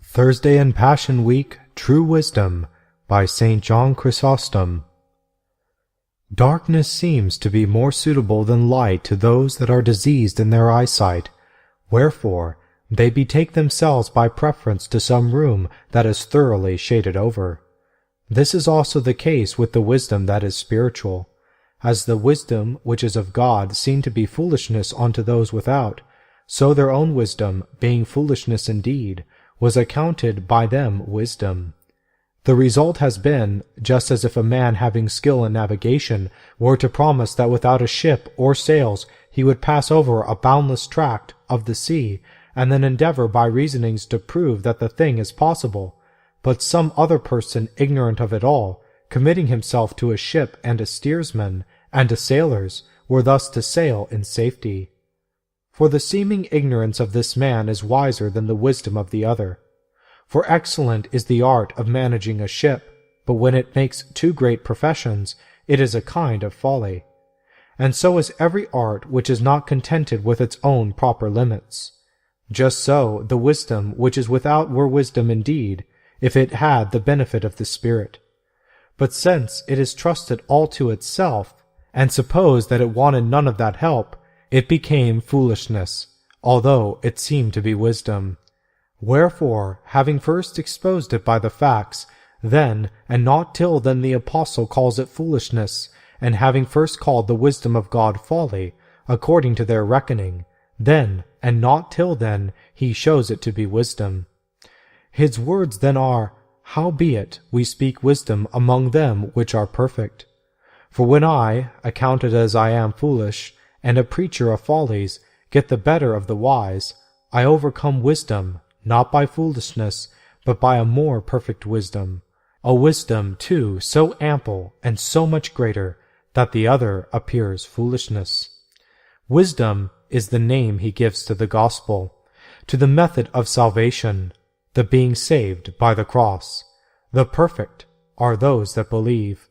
Thursday in Passion Week, True Wisdom, by Saint John Chrysostom. Darkness seems to be more suitable than light to those that are diseased in their eyesight, wherefore they betake themselves by preference to some room that is thoroughly shaded over. This is also the case with the wisdom that is spiritual. As the wisdom which is of God seen to be foolishness unto those without, so their own wisdom, being foolishness indeed, was accounted by them wisdom. The result has been, just as if a man having skill in navigation were to promise that without a ship or sails he would pass over a boundless tract of the sea, and then endeavor by reasonings to prove that the thing is possible, but some other person ignorant of it all, committing himself to a ship and a steersman, and to sailors, were thus to sail in safety. For the seeming ignorance of this man is wiser than the wisdom of the other. For excellent is the art of managing a ship, but when it makes too great professions, it is a kind of folly. And so is every art which is not contented with its own proper limits. Just so the wisdom which is without were wisdom indeed, if it had the benefit of the Spirit. But since it is trusted all to itself, and supposed that it wanted none of that help, it became foolishness, although it seemed to be wisdom. Wherefore, having first exposed it by the facts, then, and not till then the Apostle calls it foolishness, and having first called the wisdom of God folly, according to their reckoning, then, and not till then, he shows it to be wisdom. His words then are, Howbeit we speak wisdom among them which are perfect. For when I, accounted as I am foolish, and a preacher of follies, get the better of the wise, I overcome wisdom, not by foolishness, but by a more perfect wisdom, a wisdom, too, so ample and so much greater, that the other appears foolishness. Wisdom is the name he gives to the gospel, to the method of salvation, the being saved by the cross. The perfect are those that believe.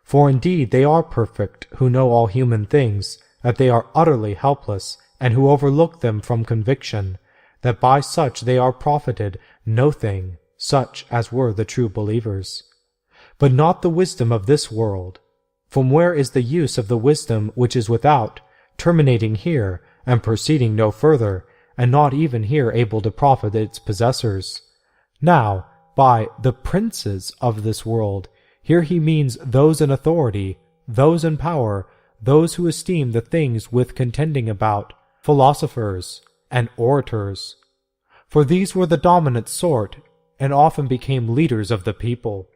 For indeed they are perfect who know all human things, that they are utterly helpless, and who overlook them from conviction, that by such they are profited no thing, such as were the true believers. But not the wisdom of this world. From where is the use of the wisdom which is without, terminating here, and proceeding no further, and not even here able to profit its possessors? Now, by the princes of this world, here he means those in authority, those in power, those who esteem the things with contending about, philosophers and orators. For these were the dominant sort, and often became leaders of the people.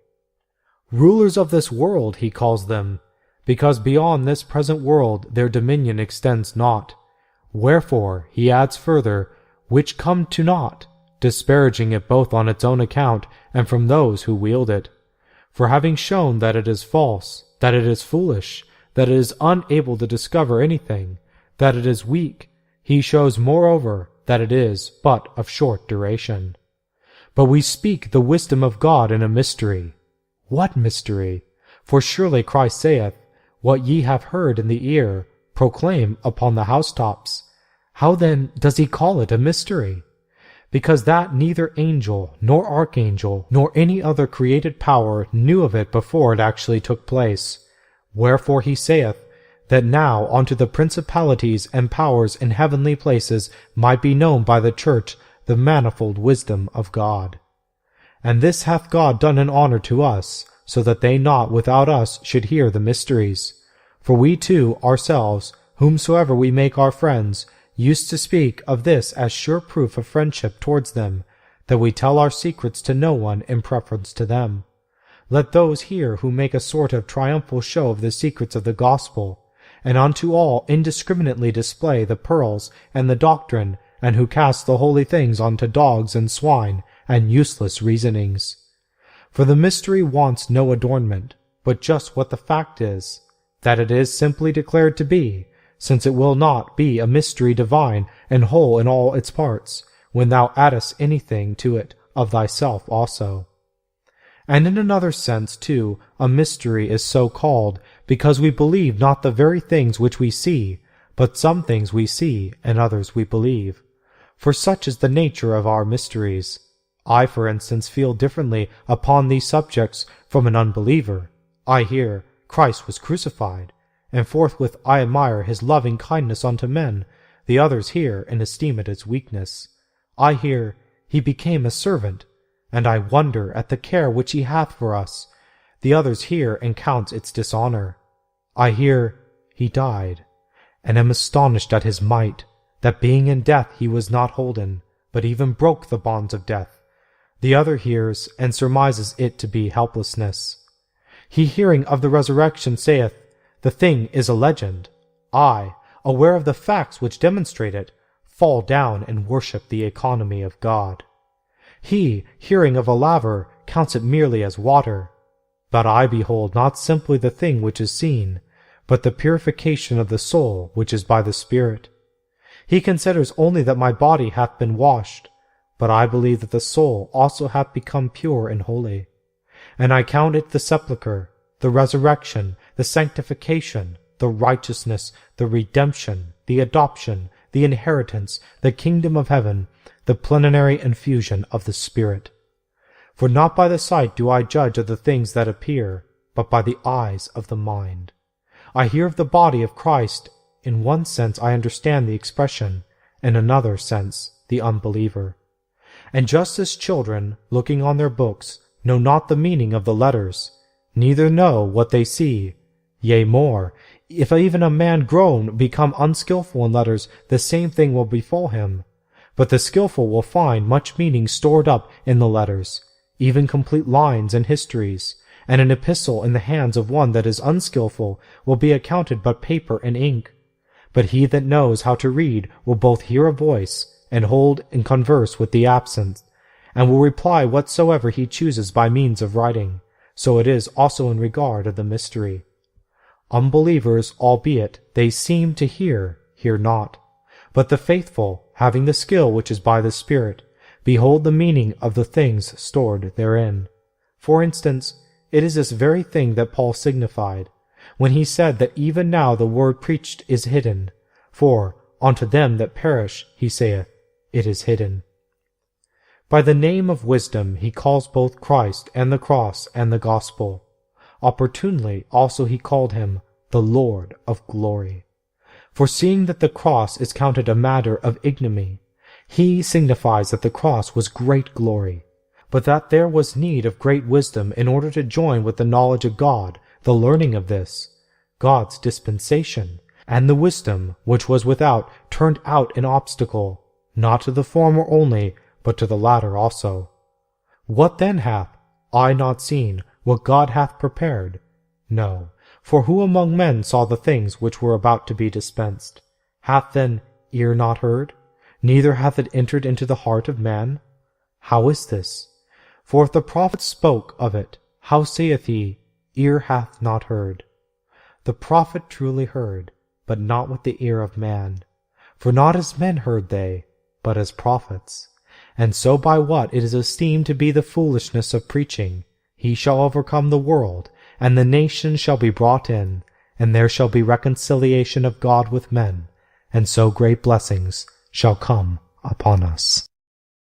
Rulers of this world he calls them, because beyond this present world their dominion extends not. Wherefore, he adds further, which come to naught, disparaging it both on its own account and from those who wield it. For having shown that it is false, that it is foolish, that it is unable to discover anything, that it is weak, he shows moreover that it is but of short duration. But we speak the wisdom of God in a mystery. What mystery? For surely Christ saith, What ye have heard in the ear, proclaim upon the housetops. How then does he call it a mystery? Because that neither angel, nor archangel, nor any other created power knew of it before it actually took place. Wherefore he saith, that now unto the principalities and powers in heavenly places might be known by the church the manifold wisdom of God. And this hath God done in honor to us, so that they not without us should hear the mysteries. For we too ourselves, whomsoever we make our friends, used to speak of this as sure proof of friendship towards them, that we tell our secrets to no one in preference to them. Let those hear who make a sort of triumphal show of the secrets of the gospel, and unto all indiscriminately display the pearls and the doctrine, and who cast the holy things unto dogs and swine, and useless reasonings. For the mystery wants no adornment, but just what the fact is, that it is simply declared to be, since it will not be a mystery divine and whole in all its parts, when thou addest anything to it of thyself also. And in another sense, too, a mystery is so called, because we believe not the very things which we see, but some things we see, and others we believe. For such is the nature of our mysteries. I, for instance, feel differently upon these subjects from an unbeliever. I hear, Christ was crucified, and forthwith I admire his loving kindness unto men. The others hear and esteem it as weakness. I hear, he became a servant, and I wonder at the care which he hath for us. The others hear and count its dishonor. I hear, he died, and am astonished at his might, that being in death he was not holden, but even broke the bonds of death. The other hears and surmises it to be helplessness. He, hearing of the resurrection, saith, the thing is a legend. I, aware of the facts which demonstrate it, fall down and worship the economy of God. He, hearing of a laver, counts it merely as water. But I behold not simply the thing which is seen, but the purification of the soul which is by the Spirit. He considers only that my body hath been washed, but I believe that the soul also hath become pure and holy. And I count it the sepulchre, the resurrection, the sanctification, the righteousness, the redemption, the adoption, the inheritance, the kingdom of heaven, the plenary infusion of the Spirit. For not by the sight do I judge of the things that appear, but by the eyes of the mind. I hear of the body of Christ. In one sense I understand the expression, in another sense the unbeliever. And just as children, looking on their books, know not the meaning of the letters, neither know what they see, yea more, if even a man grown become unskilful in letters, the same thing will befall him. But the skilful will find much meaning stored up in the letters, even complete lines and histories, and an epistle in the hands of one that is unskilful will be accounted but paper and ink. But he that knows how to read will both hear a voice, and hold and converse with the absent, and will reply whatsoever he chooses by means of writing. So it is also in regard of the mystery. Unbelievers, albeit they seem to hear, hear not. But the faithful, having the skill which is by the Spirit, behold the meaning of the things stored therein. For instance, it is this very thing that Paul signified, when he said that even now the word preached is hidden. For unto them that perish, he saith, it is hidden. By the name of wisdom he calls both Christ and the cross and the gospel. Opportunely also he called him the Lord of glory. For seeing that the cross is counted a matter of ignominy, he signifies that the cross was great glory, but that there was need of great wisdom in order to join with the knowledge of God, the learning of this, God's dispensation, and the wisdom which was without turned out an obstacle, not to the former only, but to the latter also. What then hath eye not seen, what God hath prepared? No, for who among men saw the things which were about to be dispensed? Hath then ear not heard? Neither hath it entered into the heart of man? How is this? For if the prophet spoke of it, how saith he, ear hath not heard? The prophet truly heard, but not with the ear of man. For not as men heard they, but as prophets. And so by what it is esteemed to be the foolishness of preaching, he shall overcome the world, and the nations shall be brought in, and there shall be reconciliation of God with men, and so great blessings shall come upon us.